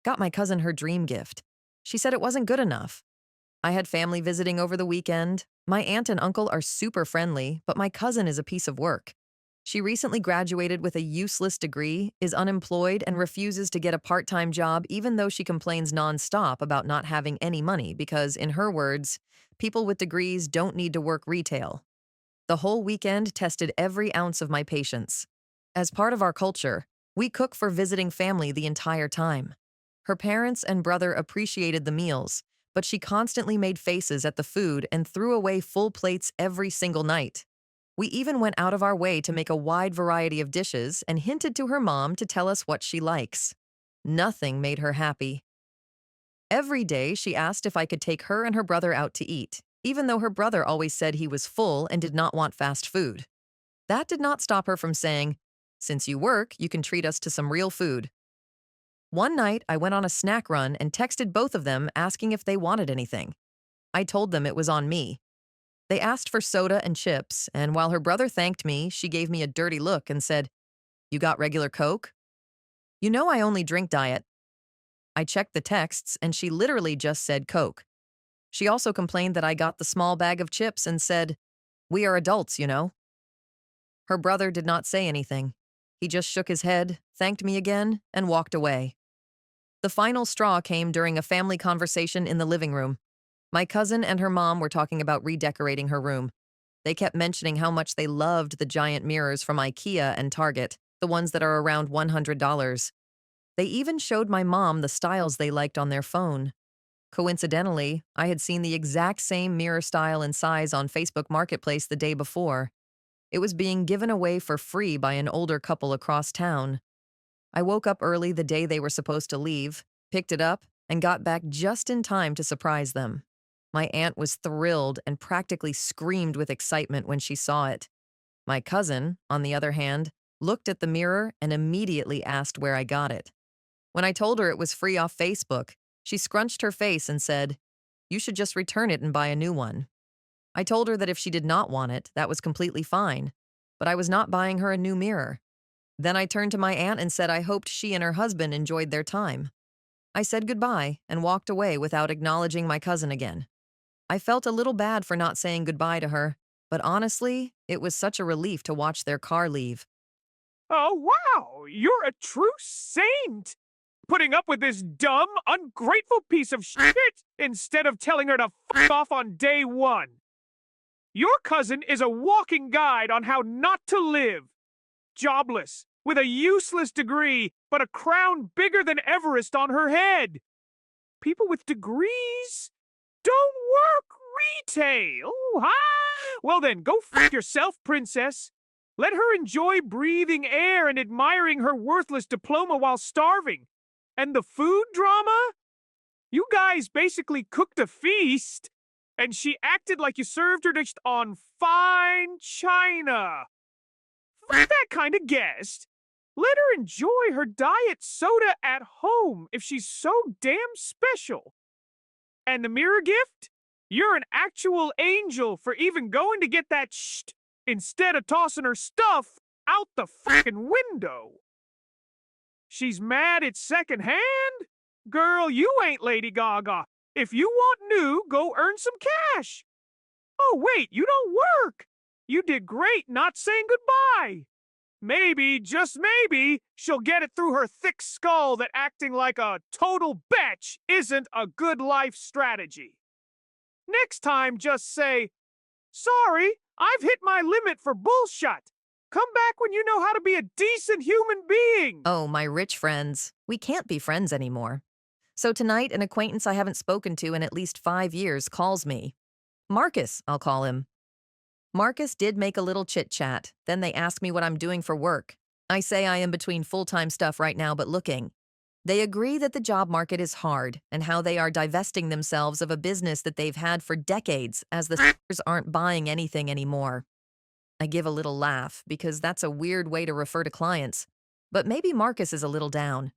got my cousin her dream gift. She said it wasn't good enough. I had family visiting over the weekend. My aunt and uncle are super friendly, but my cousin is a piece of work. She recently graduated with a useless degree, is unemployed, and refuses to get a part-time job even though she complains nonstop about not having any money because, in her words, people with degrees don't need to work retail. The whole weekend tested every ounce of my patience. As part of our culture, we cook for visiting family the entire time. Her parents and brother appreciated the meals, but she constantly made faces at the food and threw away full plates every single night. We even went out of our way to make a wide variety of dishes and hinted to her mom to tell us what she likes. Nothing made her happy. Every day, she asked if I could take her and her brother out to eat, even though her brother always said he was full and did not want fast food. That did not stop her from saying, "Since you work, you can treat us to some real food." One night, I went on a snack run and texted both of them asking if they wanted anything. I told them it was on me. They asked for soda and chips, and while her brother thanked me, she gave me a dirty look and said, "You got regular Coke?" You know I only drink diet. I checked the texts, and she literally just said Coke. She also complained that I got the small bag of chips and said, "We are adults, you know." Her brother did not say anything. He just shook his head, thanked me again, and walked away. The final straw came during a family conversation in the living room. My cousin and her mom were talking about redecorating her room. They kept mentioning how much they loved the giant mirrors from IKEA and Target, the ones that are around $100. They even showed my mom the styles they liked on their phone. Coincidentally, I had seen the exact same mirror style and size on Facebook Marketplace the day before. It was being given away for free by an older couple across town. I woke up early the day they were supposed to leave, picked it up, and got back just in time to surprise them. My aunt was thrilled and practically screamed with excitement when she saw it. My cousin, on the other hand, looked at the mirror and immediately asked where I got it. When I told her it was free off Facebook, she scrunched her face and said, "You should just return it and buy a new one." I told her that if she did not want it, that was completely fine, but I was not buying her a new mirror. Then I turned to my aunt and said I hoped she and her husband enjoyed their time. I said goodbye and walked away without acknowledging my cousin again. I felt a little bad for not saying goodbye to her, but honestly, it was such a relief to watch their car leave. Oh, wow! You're a true saint! Putting up with this dumb, ungrateful piece of shit instead of telling her to fuck off on day one. Your cousin is a walking guide on how not to live. Jobless, with a useless degree, but a crown bigger than Everest on her head. People with degrees don't work retail, huh? Well then, go fuck yourself, princess. Let her enjoy breathing air and admiring her worthless diploma while starving. And the food drama? You guys basically cooked a feast, and she acted like you served her dish on fine china. Fuck that kind of guest. Let her enjoy her diet soda at home if she's so damn special. And the mirror gift? You're an actual angel for even going to get that instead of tossing her stuff out the fucking window. She's mad it's secondhand? Girl, you ain't Lady Gaga. If you want new, go earn some cash. Oh, wait, you don't work. You did great not saying goodbye. Maybe, just maybe, she'll get it through her thick skull that acting like a total bitch isn't a good life strategy. Next time, just say, "Sorry, I've hit my limit for bullshit. Come back when you know how to be a decent human being." Oh, my rich friends. We can't be friends anymore. So tonight, an acquaintance I haven't spoken to in at least 5 years calls me. Marcus, I'll call him. Marcus did make a little chit-chat. Then they ask me what I'm doing for work. I say I am between full-time stuff right now but looking. They agree that the job market is hard and how they are divesting themselves of a business that they've had for decades as the sellers aren't buying anything anymore. I give a little laugh because that's a weird way to refer to clients, but maybe Marcus is a little down.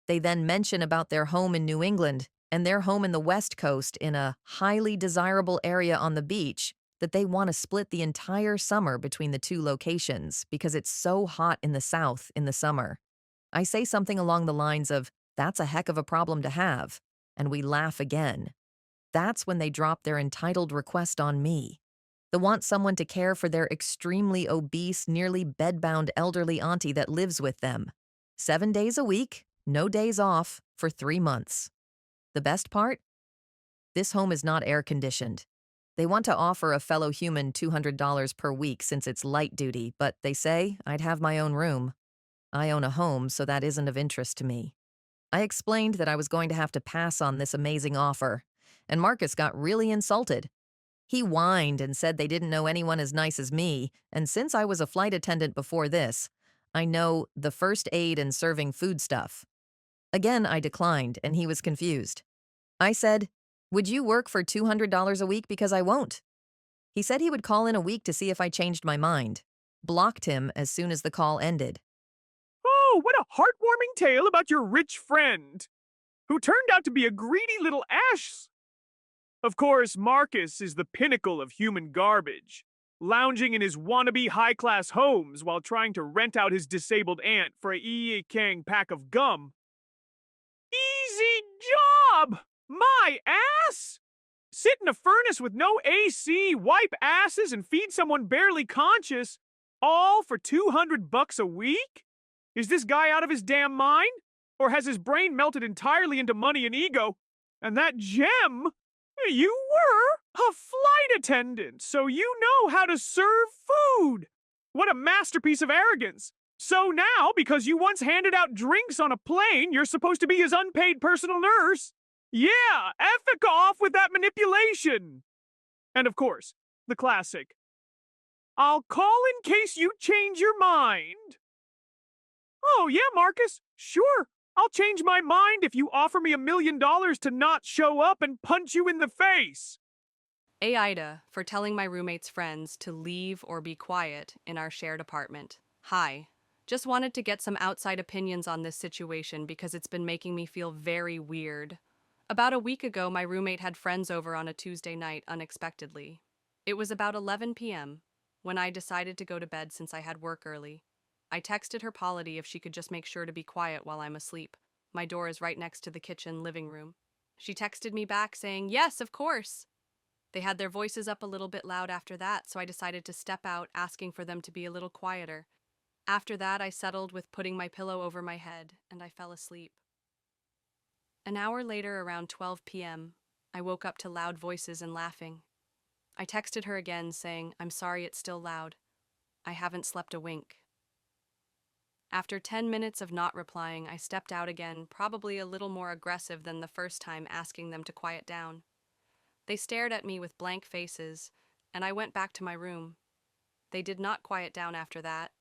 They then mention about their home in New England and their home in the West Coast in a highly desirable area on the beach that they want to split the entire summer between the two locations because it's so hot in the South in the summer. I say something along the lines of, That's a heck of a problem to have. And we laugh again. That's when they drop their entitled request on me. They want someone to care for their extremely obese, nearly bedbound elderly auntie that lives with them. 7 days a week, no days off, for 3 months. The best part? This home is not air conditioned. They want to offer a fellow human $200 per week since it's light duty, but they say I'd have my own room. I own a home, so that isn't of interest to me. I explained that I was going to have to pass on this amazing offer, and Marcus got really insulted. He whined and said they didn't know anyone as nice as me, and since I was a flight attendant before this, I know the first aid and serving food stuff. Again, I declined, and he was confused. I said, "Would you work for $200 a week because I won't?" He said he would call in a week to see if I changed my mind. Blocked him as soon as the call ended. Oh, what a heartwarming tale about your rich friend, who turned out to be a greedy little ass. Of course, Marcus is the pinnacle of human garbage, lounging in his wannabe high-class homes while trying to rent out his disabled aunt for a Kang pack of gum. Easy job! My ass! Sit in a furnace with no AC, wipe asses, and feed someone barely conscious, all for $200 a week? Is this guy out of his damn mind? Or has his brain melted entirely into money and ego? And that gem? You were a flight attendant, so you know how to serve food. What a masterpiece of arrogance. So now, because you once handed out drinks on a plane, you're supposed to be his unpaid personal nurse? Yeah, ethic off with that manipulation. And of course, the classic, "I'll call in case you change your mind." Oh, yeah, Marcus, sure. I'll change my mind if you offer me $1 million to not show up and punch you in the face. Aida for telling my roommate's friends to leave or be quiet in our shared apartment. Hi. Just wanted to get some outside opinions on this situation because it's been making me feel very weird. About a week ago, my roommate had friends over on a Tuesday night unexpectedly. It was about 11 p.m. when I decided to go to bed since I had work early. I texted her Polity if she could just make sure to be quiet while I'm asleep. My door is right next to the kitchen living room. She texted me back saying, "Yes, of course." They had their voices up a little bit loud after that, so I decided to step out, asking for them to be a little quieter. After that, I settled with putting my pillow over my head, and I fell asleep. An hour later, around 12 p.m., I woke up to loud voices and laughing. I texted her again, saying, "I'm sorry it's still loud. I haven't slept a wink." After 10 minutes of not replying, I stepped out again, probably a little more aggressive than the first time, asking them to quiet down. They stared at me with blank faces, and I went back to my room. They did not quiet down after that.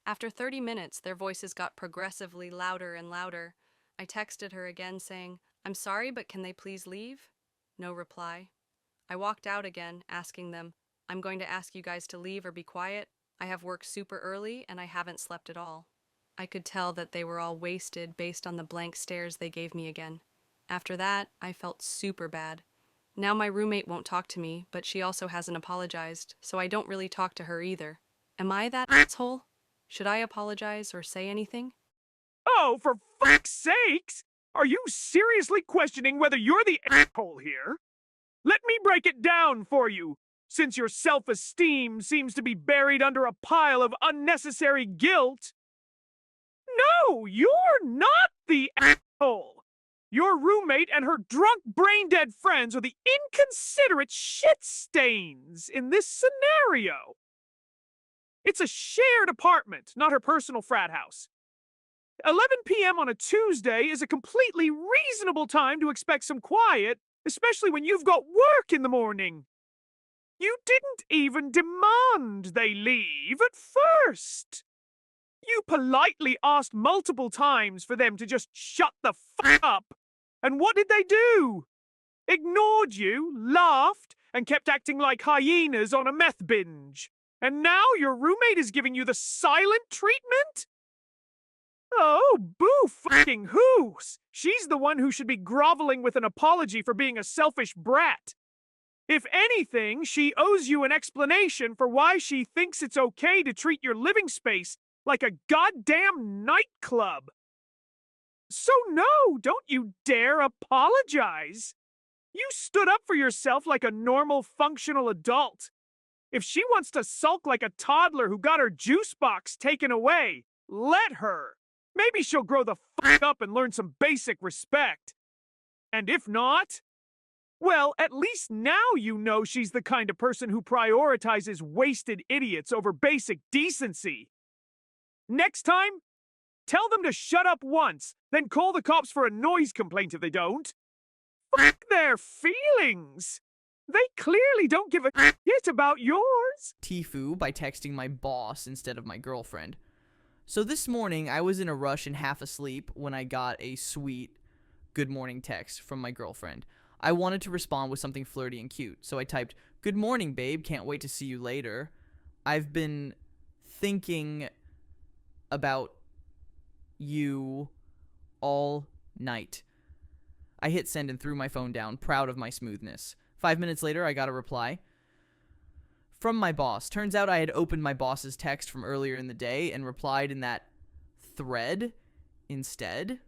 After 30 minutes, their voices got progressively louder and louder. I texted her again saying, "I'm sorry, but can they please leave?" No reply. I walked out again, asking them, "I'm going to ask you guys to leave or be quiet. I have worked super early and I haven't slept at all." I could tell that they were all wasted based on the blank stares they gave me again. After that, I felt super bad. Now my roommate won't talk to me, but she also hasn't apologized, so I don't really talk to her either. Am I that asshole? Should I apologize or say anything? Oh, for fuck's sakes! Are you seriously questioning whether you're the asshole here? Let me break it down for you, since your self-esteem seems to be buried under a pile of unnecessary guilt. No, you're not the asshole! Your roommate and her drunk, brain-dead friends are the inconsiderate shit stains in this scenario. It's a shared apartment, not her personal frat house. 11 p.m. on a Tuesday is a completely reasonable time to expect some quiet, especially when you've got work in the morning. You didn't even demand they leave at first. You politely asked multiple times for them to just shut the fuck up. And what did they do? Ignored you, laughed, and kept acting like hyenas on a meth binge. And now your roommate is giving you the silent treatment? Oh, boo fucking whoos! She's the one who should be groveling with an apology for being a selfish brat. If anything, she owes you an explanation for why she thinks it's okay to treat your living space like a goddamn nightclub. So no, don't you dare apologize. You stood up for yourself like a normal, functional adult. If she wants to sulk like a toddler who got her juice box taken away, let her. Maybe she'll grow the fuck up and learn some basic respect. And if not, well, at least now you know she's the kind of person who prioritizes wasted idiots over basic decency. Next time, tell them to shut up once, then call the cops for a noise complaint if they don't. Fuck their feelings. They clearly don't give a shit about yours. Tifu by texting my boss instead of my girlfriend. So this morning, I was in a rush and half asleep when I got a sweet good morning text from my girlfriend. I wanted to respond with something flirty and cute, so I typed, "Good morning, babe, can't wait to see you later. I've been thinking about you all night." I hit send and threw my phone down, proud of my smoothness. 5 minutes later, I got a reply from my boss. Turns out I had opened my boss's text from earlier in the day and replied in that thread instead.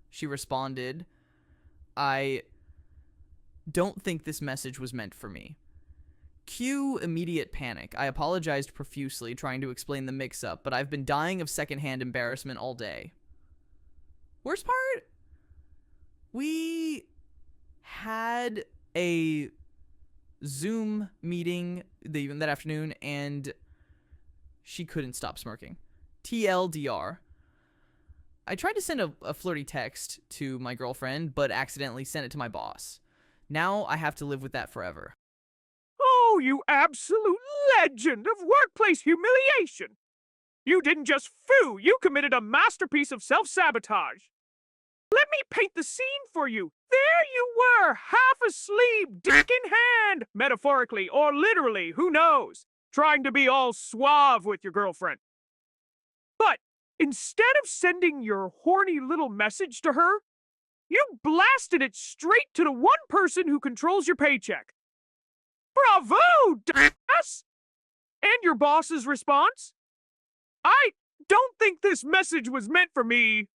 She responded, "I don't think this message was meant for me." Cue immediate panic. I apologized profusely, trying to explain the mix-up, but I've been dying of secondhand embarrassment all day. Worst part? We had a Zoom meeting that afternoon, and she couldn't stop smirking. TLDR. I tried to send a flirty text to my girlfriend, but accidentally sent it to my boss. Now I have to live with that forever. Oh, you absolute legend of workplace humiliation! You didn't just foo, you committed a masterpiece of self-sabotage. Let me paint the scene for you. There you were, half asleep, dick in hand, metaphorically or literally, who knows, trying to be all suave with your girlfriend. But instead of sending your horny little message to her, you blasted it straight to the one person who controls your paycheck. Bravo, dumbass! And your boss's response? "I don't think this message was meant for me."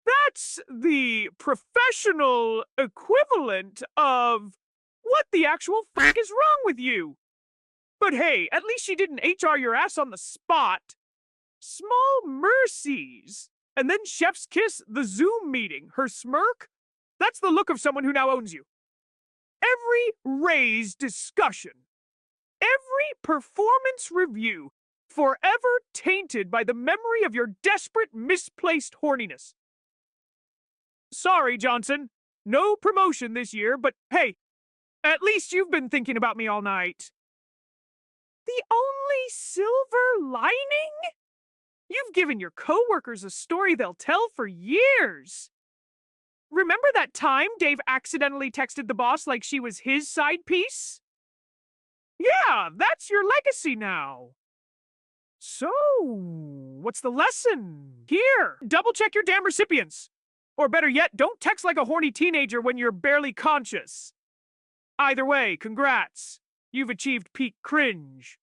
That's the professional equivalent of what the actual fuck is wrong with you? But hey, at least she didn't HR your ass on the spot. Small mercies. And then chef's kiss the Zoom meeting. Her smirk? That's the look of someone who now owns you. Every raise discussion, every performance review, forever tainted by the memory of your desperate, misplaced horniness. Sorry, Johnson. No promotion this year, but hey, at least you've been thinking about me all night. The only silver lining? You've given your coworkers a story they'll tell for years. Remember that time Dave accidentally texted the boss like she was his side piece? Yeah, that's your legacy now. So, what's the lesson? Here, double check your damn recipients. Or better yet, don't text like a horny teenager when you're barely conscious. Either way, congrats. You've achieved peak cringe.